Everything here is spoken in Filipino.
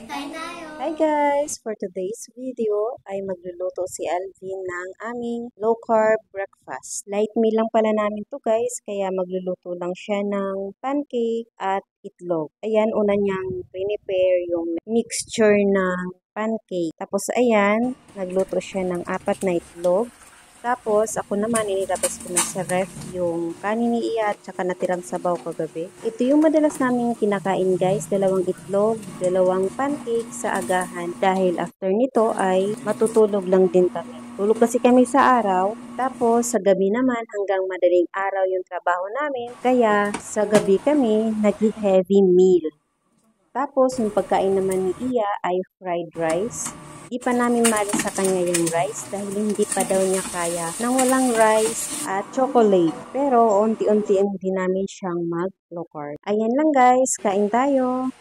Kain tayo. Hi guys! For today's video ay magluluto si Alvin ng aming low carb breakfast. Light meal lang pala namin to guys, kaya magluluto lang siya ng pancake at itlog. Ayan, una niyang prepare yung mixture ng pancake. Tapos ayan, nagluto siya ng 4 na itlog. Tapos, ako naman, inilabas ko na sa ref yung kanin ni Iya at saka natirang sabaw kagabi. Ito yung madalas namin kinakain guys, 2 itlog, 2 pancake sa agahan. Dahil after nito ay matutulog lang din kami. Tulog kasi kami sa araw, tapos sa gabi naman hanggang madaling araw yung trabaho namin. Kaya sa gabi kami nag-heavy meal. Tapos, yung pagkain naman ni Iya ay fried rice. Di pa namin mali sa kanya yung rice dahil hindi pa daw niya kaya nang walang rice at chocolate. Pero, unti-unti din namin siyang mag-low carb. Ayan lang guys, kain tayo!